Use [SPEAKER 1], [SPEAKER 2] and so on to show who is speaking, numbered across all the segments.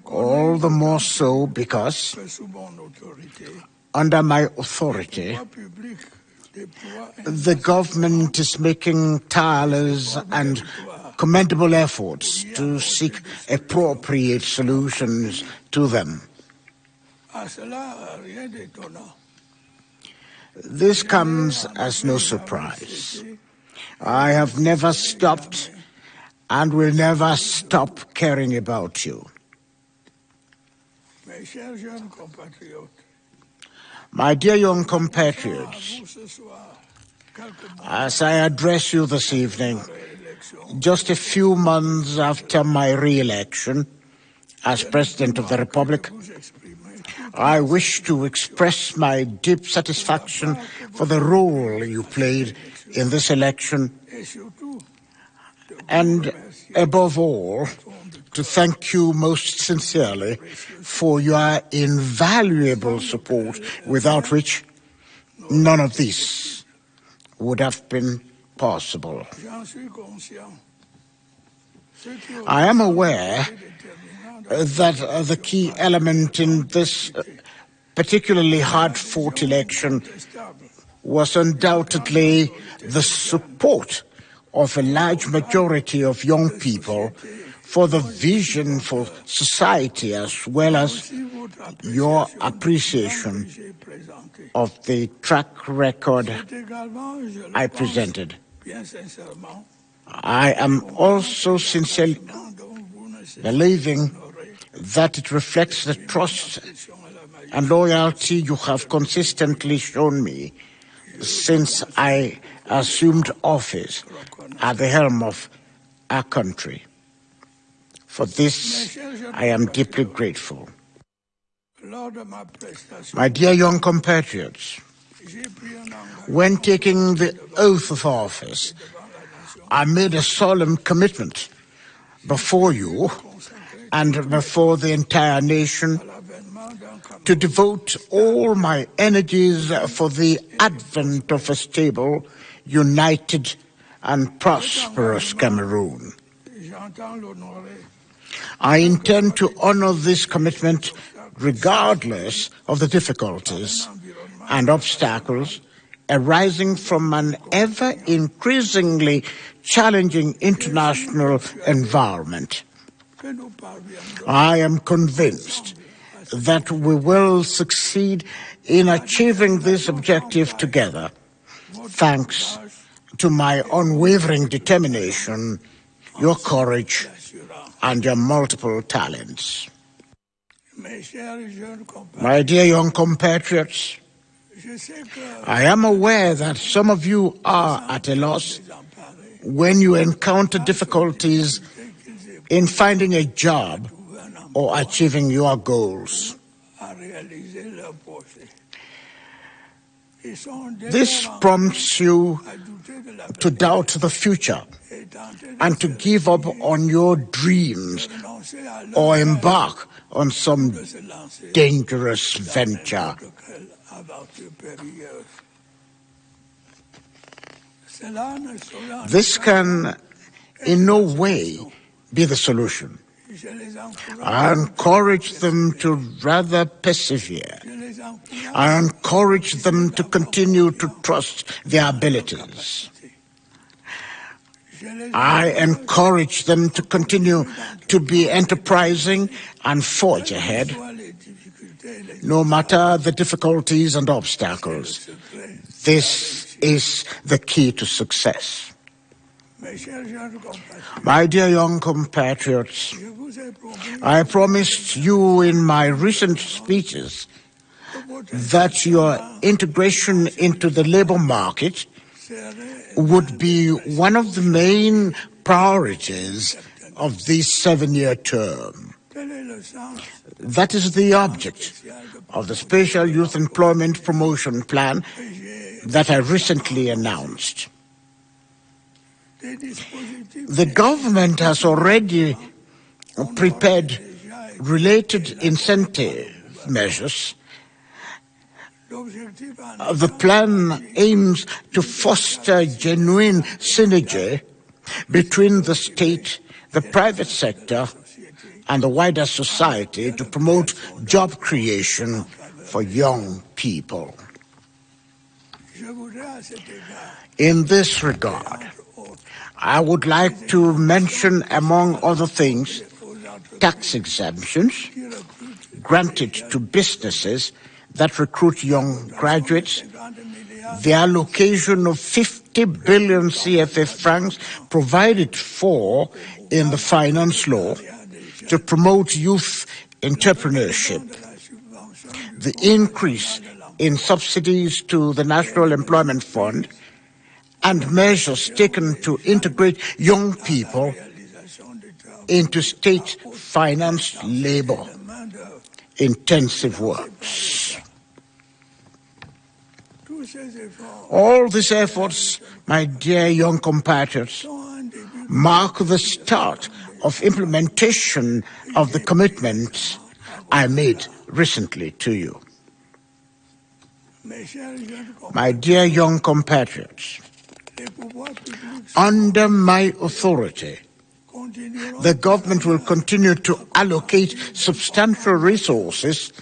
[SPEAKER 1] all the more so because, under my authority, the government is making tireless and commendable efforts to seek appropriate solutions to them. This comes as no surprise. I have never stopped and will never stop caring about you. My dear young compatriots, as I address you this evening, just a few months after my re-election as President of the Republic, I wish to express my deep satisfaction for the role you played in this election, and above all, to thank you most sincerely for your invaluable support, without which none of this would have been possible. I am aware that the key element in this particularly hard-fought election was undoubtedly the support of a large majority of young people for the vision for society, as well as your appreciation of the track record I presented. I am also sincerely believing that it reflects the trust and loyalty you have consistently shown me since I assumed office at the helm of our country. For this, I am deeply grateful. My dear young compatriots, when taking the oath of office, I made a solemn commitment before you and before the entire nation to devote all my energies for the advent of a stable, united, and prosperous Cameroon. I intend to honor this commitment regardless of the difficulties and obstacles arising from an ever-increasingly challenging international environment. I am convinced that we will succeed in achieving this objective together, thanks to my unwavering determination, your courage, and your multiple talents. My dear young compatriots, I am aware that some of you are at a loss when you encounter difficulties in finding a job or achieving your goals. This prompts you to doubt the future and to give up on your dreams or embark on some dangerous venture. This can in no way be the solution. I encourage them to rather persevere. I encourage them to continue to trust their abilities. I encourage them to continue to be enterprising and forge ahead, no matter the difficulties and obstacles. This is the key to success. My dear young compatriots, I promised you in my recent speeches that your integration into the labor market would be one of the main priorities of this 7-year term. That is the object of the Special Youth Employment Promotion Plan that I recently announced. The government has already prepared related incentive measures. The plan aims to foster genuine synergy between the state, the private sector, and the wider society to promote job creation for young people. In this regard, I would like to mention, among other things, tax exemptions granted to businesses that recruit young graduates, the allocation of 50 billion CFA francs provided for in the finance law to promote youth entrepreneurship, the increase in subsidies to the National Employment Fund, and measures taken to integrate young people into state-financed labor-intensive works. All these efforts, my dear young compatriots, mark the start of implementation of the commitments I made recently to you. My dear young compatriots, under my authority, the government will continue to allocate substantial resources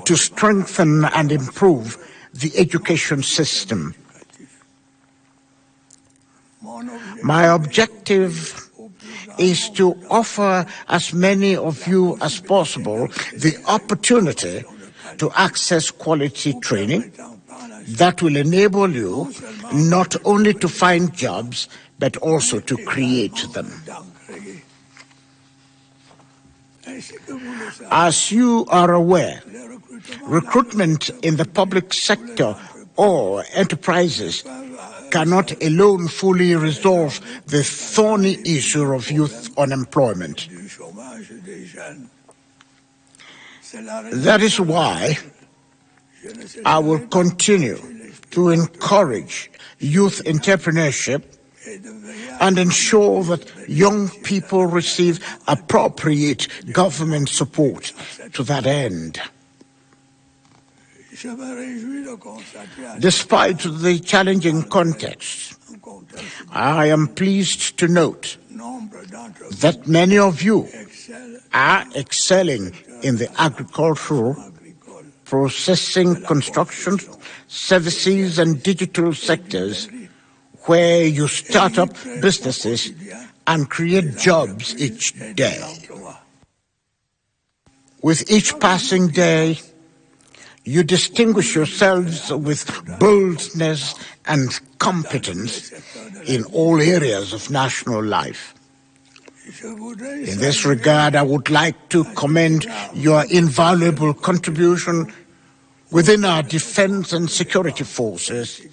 [SPEAKER 1] to strengthen and improve the education system. My objective is to offer as many of you as possible the opportunity to access quality training that will enable you not only to find jobs, but also to create them. As you are aware, recruitment in the public sector or enterprises cannot alone fully resolve the thorny issue of youth unemployment. That is why I will continue to encourage youth entrepreneurship and ensure that young people receive appropriate government support to that end. Despite the challenging context, I am pleased to note that many of you are excelling in the agricultural, processing, construction, services, and digital sectors, where you start up businesses and create jobs each day. With each passing day, you distinguish yourselves with boldness and competence in all areas of national life. In this regard, I would like to commend your invaluable contribution within our defense and security forces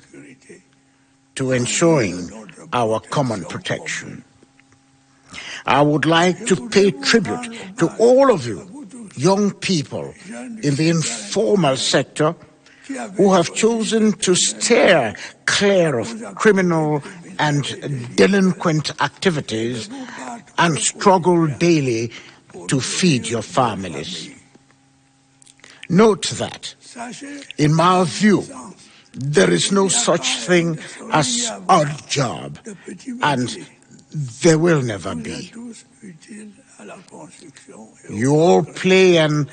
[SPEAKER 1] to ensuring our common protection. I would like to pay tribute to all of you, young people in the informal sector, who have chosen to steer clear of criminal and delinquent activities and struggle daily to feed your families. Note that, in my view, there is no such thing as odd job, and there will never be. You all play an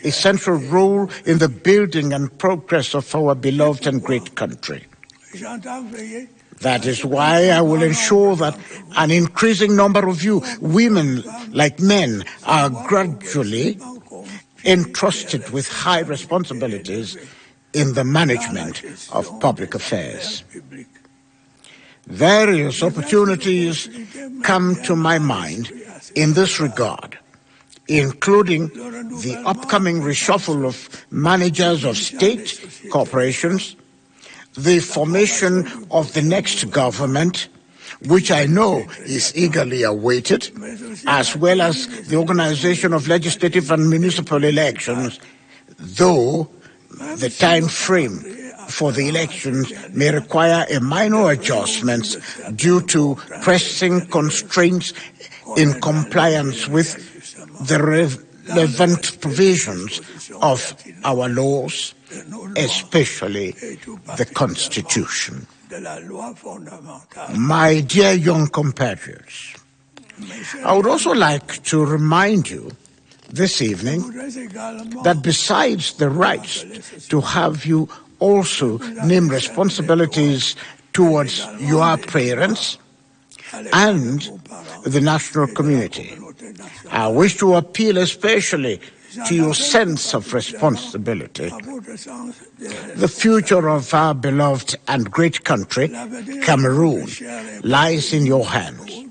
[SPEAKER 1] essential role in the building and progress of our beloved and great country. That is why I will ensure that an increasing number of you, women like men, are gradually entrusted with high responsibilities in the management of public affairs. Various opportunities come to my mind in this regard, including the upcoming reshuffle of managers of state corporations, the formation of the next government, which I know is eagerly awaited, as well as the organization of legislative and municipal elections, though the time frame for the elections may require a minor adjustment due to pressing constraints in compliance with the relevant provisions of our laws, especially the Constitution. My dear young compatriots, I would also like to remind you this evening that besides the right to have you also name responsibilities towards your parents and the national community, I wish to appeal especially to your sense of responsibility. The future of our beloved and great country, Cameroon, lies in your hands.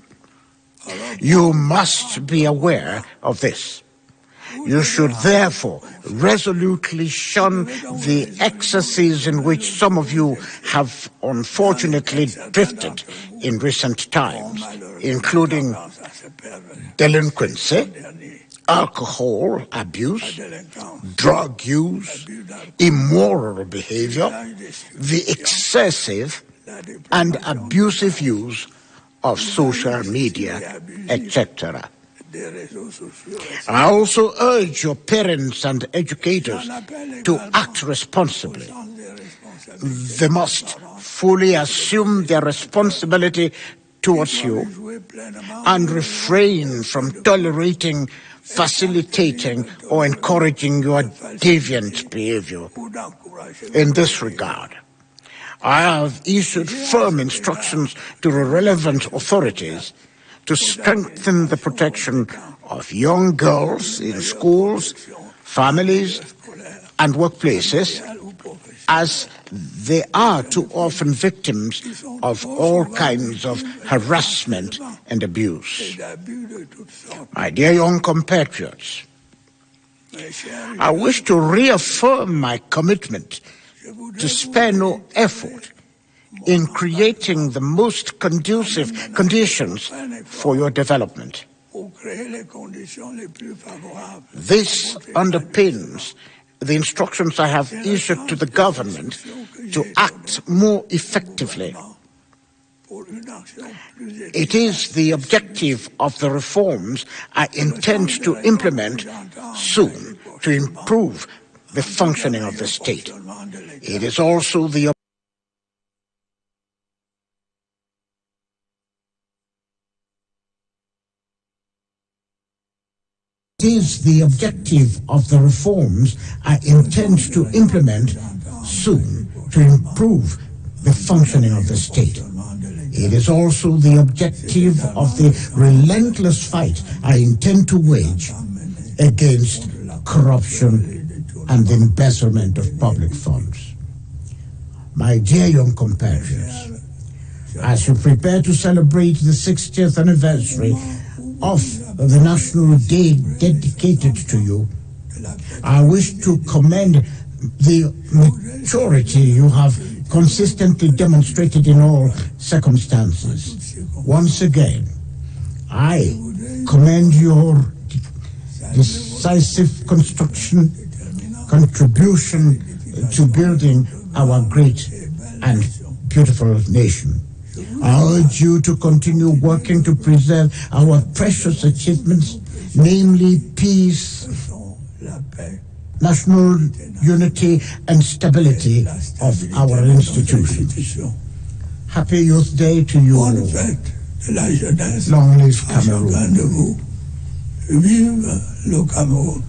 [SPEAKER 1] You must be aware of this. You should therefore resolutely shun the excesses in which some of you have unfortunately drifted in recent times, including delinquency, alcohol abuse, drug use, immoral behavior, the excessive and abusive use of social media, etc. I also urge your parents and educators to act responsibly. They must fully assume their responsibility towards you and refrain from tolerating, facilitating, or encouraging your deviant behavior. In this regard, I have issued firm instructions to the relevant authorities to strengthen the protection of young girls in schools, families, and workplaces, as they are too often victims of all kinds of harassment and abuse. My dear young compatriots, I wish to reaffirm my commitment to spare no effort in creating the most conducive conditions for your development. This underpins the instructions I have issued to the government to act more effectively. It is the objective of the reforms I intend to implement soon to improve the functioning of the state. It is also the objective of the reforms I intend to implement soon to improve the functioning of the state. It is also the objective of the relentless fight I intend to wage against corruption and the embezzlement of public funds. My dear young compatriots, as you prepare to celebrate the 60th anniversary of the National Day dedicated to you, I wish to commend the maturity you have consistently demonstrated in all circumstances. Once again, I commend your decisive contribution to building our great and beautiful nation. I urge you to continue working to preserve our precious achievements, namely peace, national unity, and stability of our institutions. Happy Youth Day to you all. Long live Cameroon.
[SPEAKER 2] Vive le Cameroun.